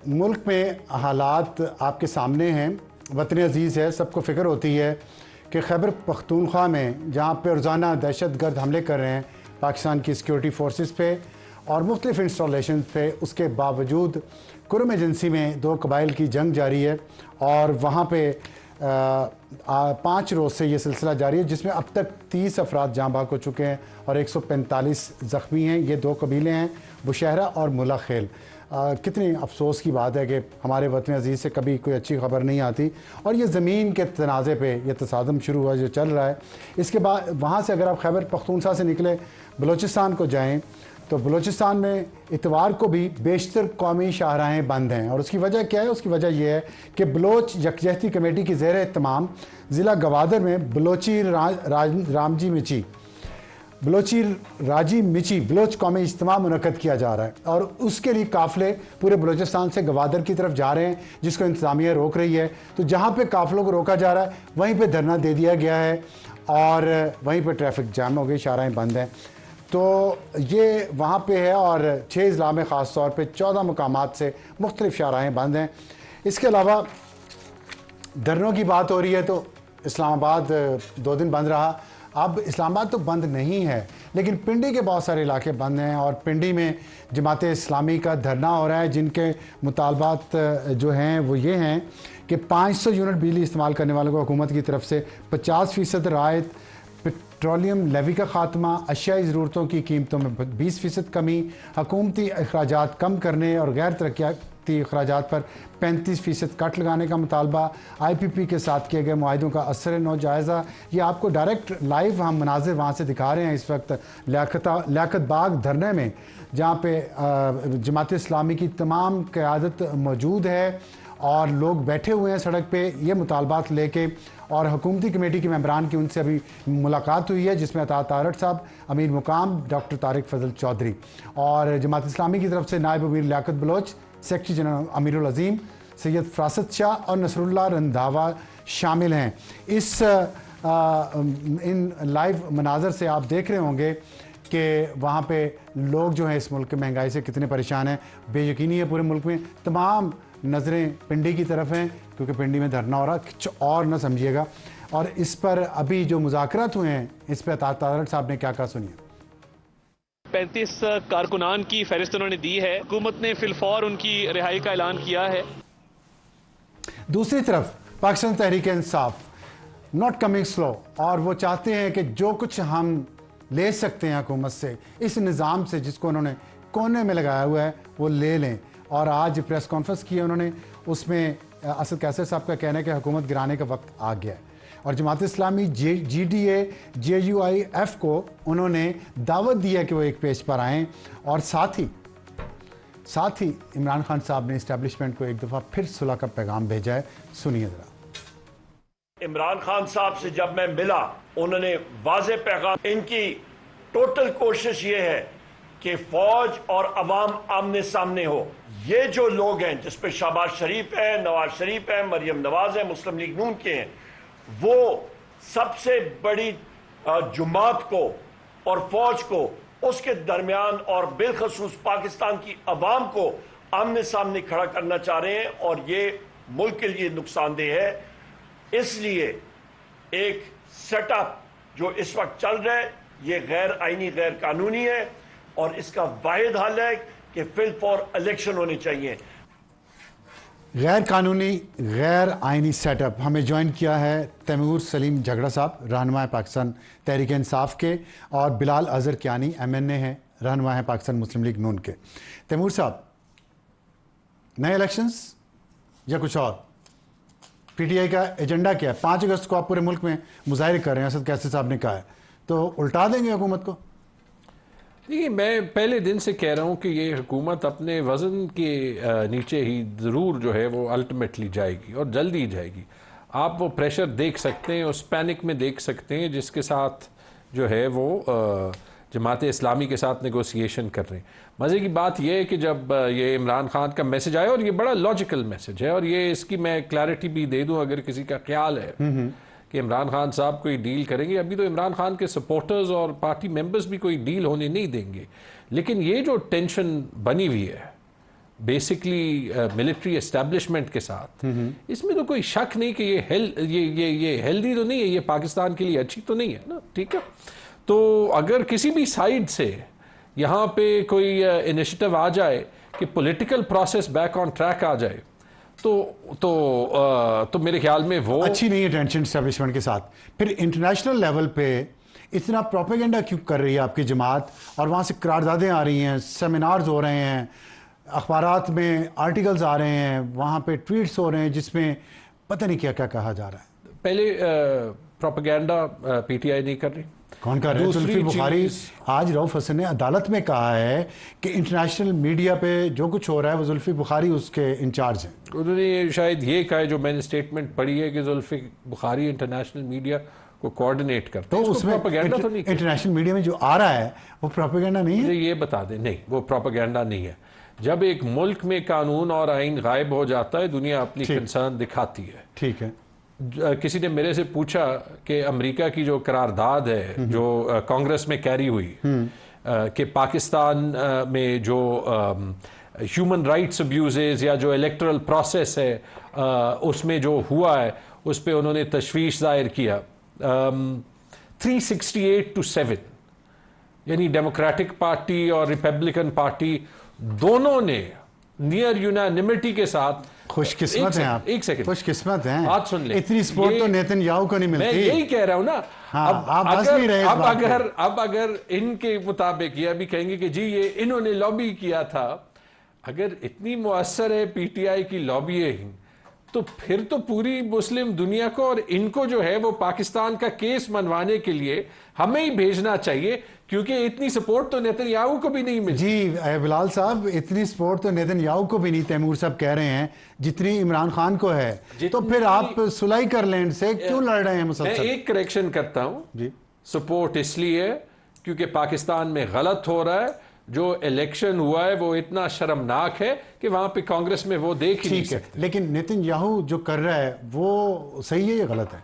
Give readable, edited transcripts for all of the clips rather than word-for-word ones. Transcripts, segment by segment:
मुल्क में हालात आपके सामने हैं, वतन अजीज़ है, सबको फ़िक्र होती है कि खैबर पख्तूनख्वा में जहाँ पे रोज़ाना दहशतगर्द हमले कर रहे हैं पाकिस्तान की सिक्योरिटी फोर्सेस पे और मुख्तलिफ़ इंस्टॉलेशन पे, उसके बावजूद कुरम एजेंसी में दो कबाइल की जंग जारी है और वहाँ पे 5 रोज़ से ये सिलसिला जारी है, जिसमें अब तक 30 अफराद जाँ भाग हो चुके हैं और 145 ज़ख्मी हैं। ये दो कबीले हैं, बुशहरा और मुला खेल। कितनी अफसोस की बात है कि हमारे वतन अजीज़ से कभी कोई अच्छी खबर नहीं आती और ये ज़मीन के तनाज़े पे ये तसादम शुरू हुआ जो चल रहा है। इसके बाद वहाँ से अगर आप खैबर पख्तूनख्वा से निकले बलूचिस्तान को जाएँ तो बलूचिस्तान में इतवार को भी बेशतर कौमी शाहराहें बंद हैं और उसकी वजह क्या है? उसकी वजह यह है कि बलोच यकजहती कमेटी की ज़ेर तमाम ज़िला गवादर में बलोची राजी मिची बलोच कौमी इज्तिमा मुनक़द किया जा रहा है और उसके लिए काफ़िले पूरे बलूचिस्तान से गवादर की तरफ जा रहे हैं, जिसको इंतज़ामिया रोक रही है। तो जहाँ पे काफ़िलों को रोका जा रहा है वहीं पे धरना दे दिया गया है और वहीं पे ट्रैफिक जाम हो गई, शाहराहें बंद हैं। तो ये वहाँ पे है और 6 अजला में ख़ास तौर पे 14 मुकामात से मुख्तलिफ़ शाहराहें बंद हैं। इसके अलावा धरनों की बात हो रही है तो इस्लामाबाद 2 दिन बंद रहा। अब इस्लामाबाद तो बंद नहीं है, लेकिन पिंडी के बहुत सारे इलाके बंद हैं और पिंडी में जमात इस्लामी का धरना हो रहा है, जिनके मुतालबात जो हैं वो ये हैं कि 500 यूनिट बिजली इस्तेमाल करने वालों को हुकूमत की तरफ से 50% रायत, पेट्रोलियम लेवी का खात्मा, अशियाई ज़रूरतों की कीमतों में 20% कमी, हुकूमती अखराजात कम करने और गैर तरक्याती अखराजात पर 35% कट लगाने का मुतालबा, IPP के साथ किए गए मुआहिदों का असर नौ जायज़ा। ये आपको डायरेक्ट लाइव हम मनाजिर वहाँ से दिखा रहे हैं इस वक्त लियाकत बाग धरने में, जहाँ पे जमात इस्लामी की तमाम क़यादत मौजूद है और लोग बैठे हुए हैं सड़क पे ये मुतालबात लेके। और हुकूमती कमेटी के मेंबरान की उनसे अभी मुलाकात हुई है, जिसमें अता तारड़ साहब, अमीर मुकाम डॉक्टर तारिक फजल चौधरी और जमात इस्लामी की तरफ से नायब अमीर लियाकत बलोच, सेक्रेटरी जनरल अमीरुल अजीम, सैयद फरासत शाह और नसरुल्लाह रंधावा शामिल हैं। इन लाइव मनाजर से आप देख रहे होंगे कि वहाँ पे लोग जो हैं इस मुल्क की महंगाई से कितने परेशान हैं। बेयकीनी है पूरे मुल्क में तमाम नज़रें पिंडी की तरफ हैं क्योंकि पिंडी में धरना हो रहा, कुछ और न समझिएगा। और इस पर अभी जो मुज़ाकरात हुए हैं इस पर अता तारड़ साहब ने क्या कहा, सुनिए। 35 कारकुनान की फहरिस्त उन्होंने दी है, हुकूमत ने फिलफौर उनकी रिहाई का ऐलान किया है। दूसरी तरफ Pakistan Tehreek Insaf not coming slow और वो चाहते हैं कि जो कुछ हम ले सकते हैं हुकूमत से, इस निज़ाम से जिसको उन्होंने कोने में लगाया हुआ है वो ले लें। और आज प्रेस कॉन्फ्रेंस की उन्होंने, उसमें असद कैसर साहब का कहना है कि हुकूमत गिराने का वक्त आ गया है और जमात इस्लामी GDA JUIF को उन्होंने दावत दी है कि वो एक पेज पर आएँ और साथ ही इमरान खान साहब ने इस्टेब्लिशमेंट को एक दफ़ा फिर सुलह का पैगाम भेजा है। सुनिए ज़रा। इमरान खान साहब से जब मैं मिला उन्होंने वाज़ेह पैगाम, इनकी टोटल कोशिश ये है कि फौज और अवाम आमने सामने हो। ये जो लोग हैं जिसपे शहबाज शरीफ है, नवाज शरीफ है, मरियम नवाज है, मुस्लिम लीग नून के हैं, वो सबसे बड़ी जुमात को और फौज को उसके दरमियान और बिलखसूस पाकिस्तान की अवाम को आमने सामने खड़ा करना चाह रहे हैं और ये मुल्क के लिए नुकसानदेह है। इसलिए एक सेटअप जो इस वक्त चल रहा है ये गैर आईनी, गैर कानूनी है और इसका वाहिद हल है कि फिल फॉर इलेक्शन होने चाहिए। गैर कानूनी, गैर आइनी सेटअप। हमें ज्वाइन किया है तैमूर सलीम झगड़ा साहब, रहनुमा है पाकिस्तान तहरीक इंसाफ के, और बिलाल अजहर कियानी MNA हैं, रहनुमा है पाकिस्तान मुस्लिम लीग नून के। तैमूर साहब, नए इलेक्शंस या कुछ और? PTI का एजेंडा क्या है? 5 अगस्त को आप पूरे मुल्क में मुजाहरे कर रहे हैं, असद कैसर साहब ने कहा है, तो उल्टा देंगे हुकूमत को? देखिए, मैं पहले दिन से कह रहा हूँ कि ये हुकूमत अपने वज़न के नीचे ही ज़रूर जो है वो अल्टीमेटली जाएगी और जल्दी ही जाएगी। आप वो प्रेशर देख सकते हैं, उस पैनिक में देख सकते हैं जिसके साथ जो है वो जमात इस्लामी के साथ नेगोशिएशन कर रहे हैं। मज़े की बात यह है कि जब ये इमरान खान का मैसेज आया, और ये बड़ा लॉजिकल मैसेज है, और ये इसकी मैं क्लैरिटी भी दे दूँ अगर किसी का ख्याल है कि इमरान खान साहब कोई डील करेंगे। अभी तो इमरान खान के सपोर्टर्स और पार्टी मेंबर्स भी कोई डील होने नहीं देंगे, लेकिन ये जो टेंशन बनी हुई है बेसिकली मिलिट्री एस्टेब्लिशमेंट के साथ, इसमें तो कोई शक नहीं कि ये हेल्दी तो नहीं है, ये पाकिस्तान के लिए अच्छी तो नहीं है ना, ठीक है। तो अगर किसी भी साइड से यहाँ पे कोई इनिशिएटिव आ जाए कि political process back on track आ जाए तो मेरे ख्याल में वो अच्छी नहीं है टेंशन एस्टेब्लिशमेंट के साथ। फिर इंटरनेशनल लेवल पे इतना प्रोपेगेंडा क्यों कर रही है आपकी जमात, और वहाँ से करारदादें आ रही हैं, सेमिनार्स हो रहे हैं, अखबारात में आर्टिकल्स आ रहे हैं, वहाँ पे ट्वीट्स हो रहे हैं जिसमें पता नहीं क्या क्या कहा जा रहा है। पहले प्रोपेगेंडा पीटीआई नहीं कर रही, कौन कर रहे हैं? जुल्फी बुखारी, आज रऊफ हसन ने अदालत में कहा है कि इंटरनेशनल मीडिया पे जो कुछ हो रहा है वो जुल्फी बुखारी उसके इंचार्ज हैं। उन्होंने शायद ये कहा है, जो मैंने स्टेटमेंट पढ़ी है, कि जुल्फी बुखारी इंटरनेशनल मीडिया को कोऑर्डिनेट करते हैं। तो उसमें प्रोपेगेंडा तो नहीं, इंटरनेशनल मीडिया में जो आ रहा है वो प्रोपेगेंडा नहीं है। मुझे ये बता दें, नहीं वो प्रोपेगेंडा नहीं है। जब एक मुल्क में कानून और आइन गायब हो जाता है, दुनिया अपनी कंसर्न दिखाती है। ठीक है। किसी ने मेरे से पूछा कि अमेरिका की जो करारदाद है जो कांग्रेस में कैरी हुई कि पाकिस्तान में जो ह्यूमन राइट्स अब्यूजेस या जो इलेक्टोरल प्रोसेस है उसमें जो हुआ है, उस पर उन्होंने तशवीश जाहिर किया। 368 to 7 यानी डेमोक्रेटिक पार्टी और रिपब्लिकन पार्टी दोनों ने नियर यूनानिमिटी के साथ, खुशकिस्मत हैं आप, एक सेकंड, खुशकिस्मत हैं। बात सुन ले, इतनी सपोर्ट तो नेतन्याहू को नहीं मिलती। मैं यही कह रहा हूं ना। हाँ, आप हंस नहीं रहे इस बात पे। अब अगर इनके मुताबिक ये अभी कहेंगे कि जी ये इन्होंने लॉबी किया था, अगर इतनी मुअस्सर है पीटीआई की लॉबिंग, तो फिर तो पूरी मुस्लिम दुनिया को और इनको जो है वो पाकिस्तान का केस मनवाने के लिए हमें ही भेजना चाहिए, क्योंकि इतनी सपोर्ट तो नेतन्याहू को भी नहीं मिली। जी बिलाल साहब, इतनी सपोर्ट तो नेतन्याहू को भी नहीं, तैमूर साहब कह रहे हैं, जितनी इमरान खान को है। तो फिर आप सुलह कर लें इनसे, क्यों लड़ रहे हैं मुसलसल? मैं एक करेक्शन करता हूं जी, सपोर्ट इसलिए क्योंकि पाकिस्तान में गलत हो रहा है। जो इलेक्शन हुआ है वो इतना शर्मनाक है कि वहां पे कांग्रेस में वो देख ही नहीं सकते। लेकिन नेतन्याहू जो कर रहा है वो सही है या गलत है?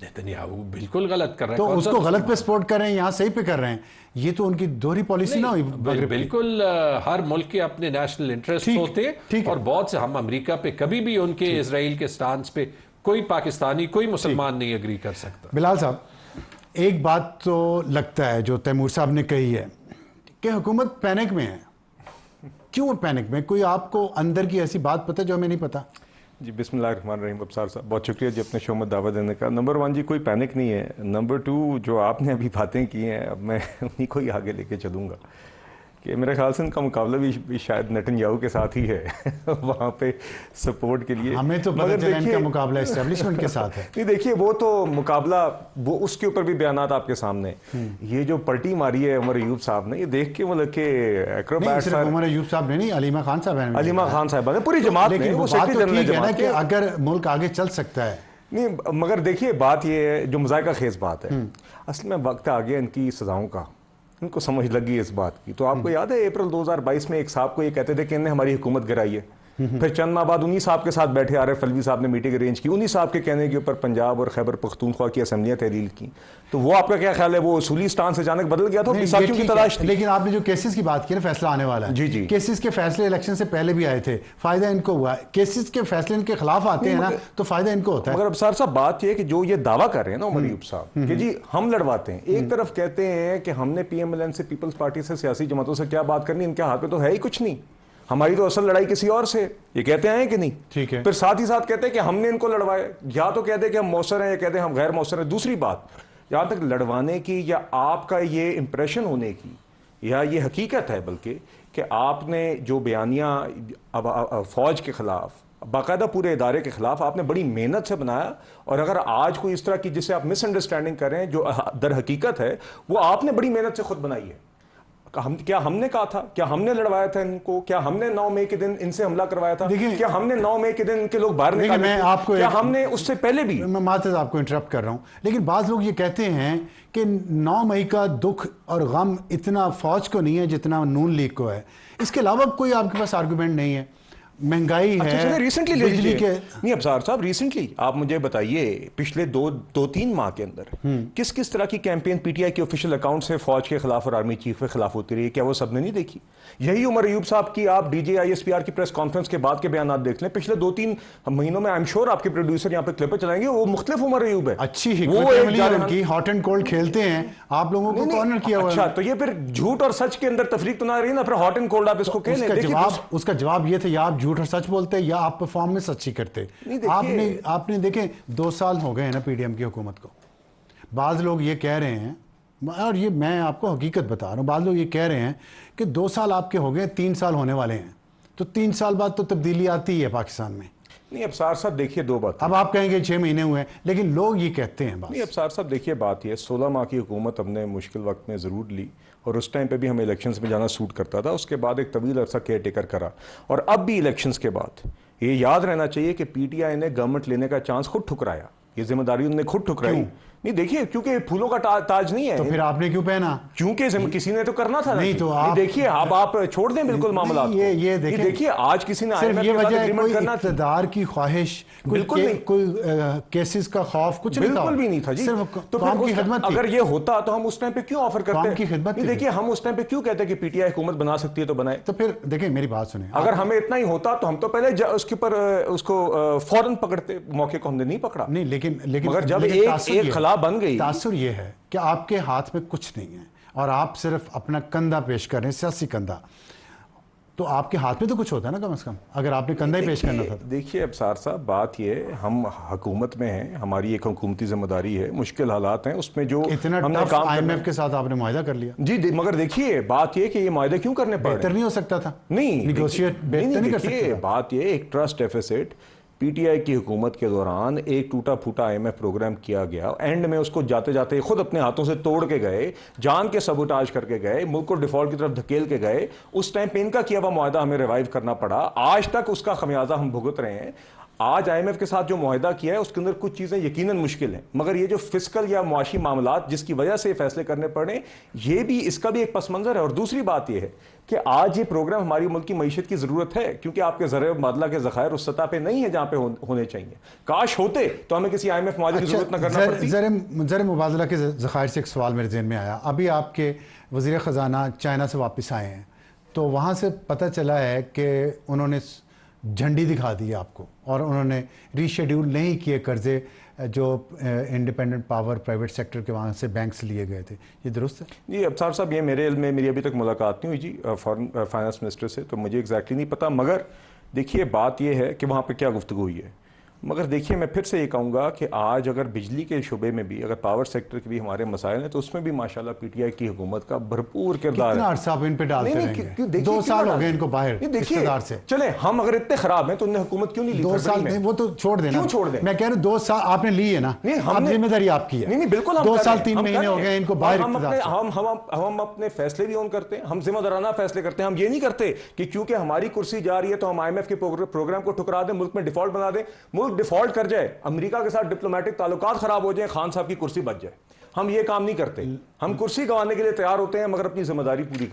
नेतन्याहू बिल्कुल गलत कर रहे हैं। तो उसको गलत पे सपोर्ट कर रहे हैं, यहाँ सही पे कर रहे हैं, ये तो उनकी दोहरी पॉलिसी ना हुई। बिल्कुल, हर मुल्क के अपने नेशनल इंटरेस्ट होते हैं, और बहुत से, हम अमेरिका पे कभी भी उनके इजराइल के स्टांस पे कोई पाकिस्तानी, कोई मुसलमान नहीं एग्री कर सकता। बिलाल साहब, एक बात तो लगता है जो तैमूर साहब ने कही है कि हुकूमत पैनिक में है। क्यों पैनिक में? कोई आपको अंदर की ऐसी बात पता जो हमें नहीं पता? जी बिस्मिल्लाहिर्रहमानिर्रहीम। अब्सार साहब बहुत शुक्रिया जी अपने शो में दावा देने का। नंबर 1 जी कोई पैनिक नहीं है। नंबर 2 जो आपने अभी बातें की हैं, अब मैं उन्हीं को ही आगे लेके चलूँगा कि मेरे ख्याल से उनका मुकाबला भी शायद नेतन्याहू के साथ ही है वहाँ पे सपोर्ट के लिए। हमें तो पता चला इनका मुकाबला एस्टेब्लिशमेंट के साथ है। नहीं देखिए, वो तो मुकाबला, वो उसके ऊपर भी बयानात आपके सामने। ये जो पलटी मारी है उमर अयूब साहब ने, ये देख के मतलब कि एक्रोबैट। उमर अयूब साहब ने नहीं, अलीमा खान साहब ने, अलीमा खान साहब ने, पूरी जमात ने, वो सेक्रेटरी जनरल जमात के, अगर मुल्क आगे चल सकता है। नहीं मगर देखिए बात ये है, जो मजायका खेज बात है, असल में वक्त आ गया इनकी सजाओं का, इनको समझ लगी इस बात की। तो आपको याद है अप्रैल 2022 में एक साहब को ये कहते थे कि इन्हें हमारी हुकूमत गिराई है। फिर चंद माह बाद उन्हीं साहब के साथ बैठे आरिफ अलवी साहब ने मीटिंग अरेंज की, उन्हीं साहब के कहने के ऊपर पंजाब और खैबर पख्तूनख्वा की असम्बलियां तहलील की। तो वो आपका क्या ख्याल है, वो उसूली स्टांस अचानक बदल गया था? की तलाश थी। लेकिन आपने जो केसेस की बात की ना, फैसला आने वाला है। जी जी, केसेस के फैसले इलेक्शन से पहले भी आए थे, फायदा इनको हुआ। केसेस के फैसले इनके खिलाफ आते हैं ना, तो फायदा इनको होता है। मगर अब्सार साहब बात यह है कि जो ये दावा कर रहे हैं ना उमर अयूब साहब कि जी हम लड़वाते हैं, एक तरफ कहते हैं कि हमने पीएमएलएन से, पीपल्स पार्टी से, सियासी जमातों से क्या बात करनी, इनके हाथ में तो है ही कुछ नहीं, हमारी तो असल लड़ाई किसी और से, ये कहते हैं कि नहीं? ठीक है। फिर साथ ही साथ कहते हैं कि हमने इनको लड़वाया, या तो कहते हैं कि हम मौसर हैं, या कहते हैं हम गैर मौसर हैं। दूसरी बात, जहां तक लड़वाने की या आपका ये इंप्रेशन होने की, या ये हकीकत है बल्कि कि आपने जो बयानियां फौज के खिलाफ, बाकायदा पूरे इदारे के खिलाफ आपने बड़ी मेहनत से बनाया, और अगर आज कोई इस तरह की जिसे आप मिसअंडरस्टैंडिंग कर रहे हैं, जो दर हकीकत है वो आपने बड़ी मेहनत से खुद बनाई है। क्या हमने कहा था, क्या हमने लड़वाया था इनको, क्या हमने 9 मई के दिन इनसे हमला करवाया था, क्या हमने 9 मई के दिन इनके लोग बाहर निकाले, मैं आपको क्या हमने उससे पहले भी? मैं मात्र आपको इंटरप्ट कर रहा हूं, लेकिन बाज़ लोग ये कहते हैं कि 9 मई का दुख और गम इतना फौज को नहीं है जितना नून लीग को है। इसके अलावा कोई आपके पास आर्गूमेंट नहीं है? महंगाई अच्छा है, चलिए रिसेंटली ले बिजली लीजिए। के नहीं अब्सार साहब, रिसेंटली आप मुझे बताइए पिछले दो तीन माह के अंदर किस किस तरह की कैंपेन पीटीआई के ऑफिशियल अकाउंट से फौज के खिलाफ और आर्मी चीफ के खिलाफ होती रही, क्या वो सबने नहीं देखी? यही उमर अयूब साहब की आप डीजे आईएसपीआर की प्रेस कॉन्फ्रेंस के बाद के बयान देख लें पिछले 2-3 महीनों में। आई एम श्योर आपके प्रोड्यूसर यहाँ पे क्लिप चलाएंगे, वो मुख्तलिफ उमर अयूब है। अच्छी वो हिकमत एक अमली है जारहान- उनकी, हॉट एंड कोल्ड खेलते हैं, आप लोगों को नहीं, कॉर्नर किया हुआ है। अच्छा तो ये फिर झूठ और सच के अंदर तफरीक तो ना रही ना, फिर हॉट एंड कोल्ड आप इसको कह लें। देखिए, उसका जवाब ये था, या आप झूठ और सच बोलते या आप परफॉर्मेंस अच्छी करते। नहीं, देखिए- आपने देखे 2 साल हो गए हैं ना पीडीएम की हुकूमत को। बाज लोग ये कह रहे हैं, और ये मैं आपको हकीकत बता रहा हूँ, बाज लोग ये कह रहे हैं कि 2 साल आपके हो गए, 3 साल होने वाले हैं, तो 3 साल बाद तो तब्दीली आती है पाकिस्तान में। नहीं अब्सार साहब देखिए, दो बात। अब आप कहेंगे 6 महीने हुए हैं, लेकिन लोग ये कहते हैं। नहीं अब्सार साहब देखिए, बात ये 16 माह की हुकूमत हमने मुश्किल वक्त में ज़रूर ली, और उस टाइम पे भी हमें इलेक्शंस में जाना सूट करता था। उसके बाद एक तवील अरसा केयर टेकर करा, और अब भी इलेक्शंस के बाद ये याद रहना चाहिए कि पीटीआई ने गवर्नमेंट लेने का चांस खुद ठुकराया। ये जिम्मेदारी उन्होंने खुद ठुकराई। नहीं देखिए, क्योंकि फूलों का ताज नहीं है। तो फिर आपने क्यों पहना? क्योंकि किसी ने तो करना था ना। नहीं तो आप देखिए, अब आप छोड़ दें बिल्कुल मामला। ये देखिए, आज किसी ने सिर्फ ये वजह है कोई करना था। इक़्तिदार की ख्वाहिश, बिल्कुल नहीं। कोई केसेस का खौफ, कुछ नहीं था, बिल्कुल भी नहीं था जी। सिर्फ तो कौम की खिदमत थी। अगर ये होता तो हम उस टाइम पे क्यों ऑफर करते? कौम की खिदमत नहीं थी। देखिए, हम उस टाइम पे क्यों कहते कि पीटीआई हुकूमत बना सकती है तो बनाए। तो फिर देखिए मेरी बात सुने, अगर हमें इतना ही होता तो हम तो पहले उसके ऊपर उसको फौरन पकड़ते, मौके को हमने नहीं पकड़ा। नहीं, लेकिन मगर जब तासुर एक खला बन गई, तासुर ये है कि आपके हाथ में कुछ नहीं है और आप सिर्फ अपना कंधा पेश कर रहे हैं, सियासी कंधा। तो आपके हाथ में तो कुछ होता है ना कम से कम, अगर आपने कंधा ही पेश करना था। देखिए अब्सार साहब, बात ये, हम हुकूमत में हैं, हमारी एक हुकूमती जिम्मेदारी है, मुश्किल हालात हैं, उसमें जो इतना हमने टफ काम आईएमएफ के साथ आपने मुआहिदा कर लिया। जी मगर देखिए, बात ये कि ये मुआहिदे क्यों करने पड़ रहे बेहतर हैं? नहीं हो सकता था? नहीं, निगोशिएट बेहतर नहीं कर देखिए, सकते? बात ये, एक ट्रस्ट डेफिसिट पीटीआई की हुकूमत के दौरान एक टूटा फूटा आईएमएफ प्रोग्राम किया गया, एंड में उसको जाते जाते खुद अपने हाथों से तोड़ के गए, जान के सबोटाज करके गए, मुल्क को डिफॉल्ट की तरफ धकेल के गए। उस टाइम पे इनका किया हुआ मुआहदा हमें रिवाइव करना पड़ा, आज तक उसका खमियाजा हम भुगत रहे हैं। आज आईएमएफ के साथ जो मुआहदा किया है उसके अंदर कुछ चीज़ें यकीनन मुश्किल हैं, मगर ये जो फिस्कल या मुआशी मामलात जिसकी वजह से फैसले करने पड़े, ये भी, इसका भी एक पस मंजर है। और दूसरी बात यह है कि आज ये प्रोग्राम हमारी मुल्क की मईशत की ज़रूरत है, क्योंकि आपके ज़र मुबादला के ज़खायर उस सतह पे नहीं है जहाँ पे होने चाहिए। काश होते तो हमें किसी आईएमएफ मुआहदे की जरूरत न करना पड़ती। ज़र मुबादला के ज़खायर से एक सवाल मेरे ज़हन में आया। अभी आपके वज़ीर ख़जाना चाइना से वापस आए हैं, तो वहाँ से पता चला है कि उन्होंने झंडी दिखा दी आपको, और उन्होंने रीशेड्यूल नहीं किए कर्जे जो इंडिपेंडेंट पावर प्राइवेट सेक्टर के वहाँ से बैंक से लिए गए थे। ये दुरुस्त है? जी अब्सार साहब, ये मेरे इल्म में मेरी अभी तक मुलाकात नहीं हुई जी फॉरेन फाइनेंस मिनिस्टर से, तो मुझे एग्जैक्टली नहीं पता। मगर देखिए, बात ये है कि वहाँ पे क्या गुफ्तगू हुई है। मगर देखिए, मैं फिर से ये कहूँगा कि आज अगर बिजली के शुबे में भी, अगर पावर सेक्टर के भी हमारे मसाइल हैं, तो उसमें भी माशाल्लाह पीटीआई की हुकूमत का भरपूर किरदार कितना है। अर्सा आप इन पे डालते रहेंगे? 2 साल हो गए इनको बाहर इक़्तिदार से। चले, हम अगर इतने खराब हैं तो उन्हें हुकूमत क्यों नहीं ली? 2 साल नहीं, वो तो छोड़ देना। क्यों छोड़ दें? मैं कह रहा हूँ 2 साल आपने ली है ना, नहीं, अब जिम्मेदारी आपकी है। नहीं बिल्कुल, 2 साल 3 महीने हो गए इनको बाहर इक़्तिदार से। हम अपने फैसले भी ऑन करते हैं, हम जिम्मेदाराना फैसले करते हैं। हम ये नहीं करते कि क्योंकि हमारी कुर्सी जा रही है तो हम आईएमएफ के प्रोग्राम को ठुकरा दें, मुल्क में डिफॉल्ट बना दें। मुल्क डिफॉल्ट कर जाए, अमेरिका के साथ डिप्लोमेटिक ताल्लुकात खराब हो जाए, खान साहब की कुर्सी बच जाए, हम ये काम नहीं करते। हम कुर्सी गंवाने के लिए तैयार होते हैं, मगर अपनी जिम्मेदारी पूरी करते हैं।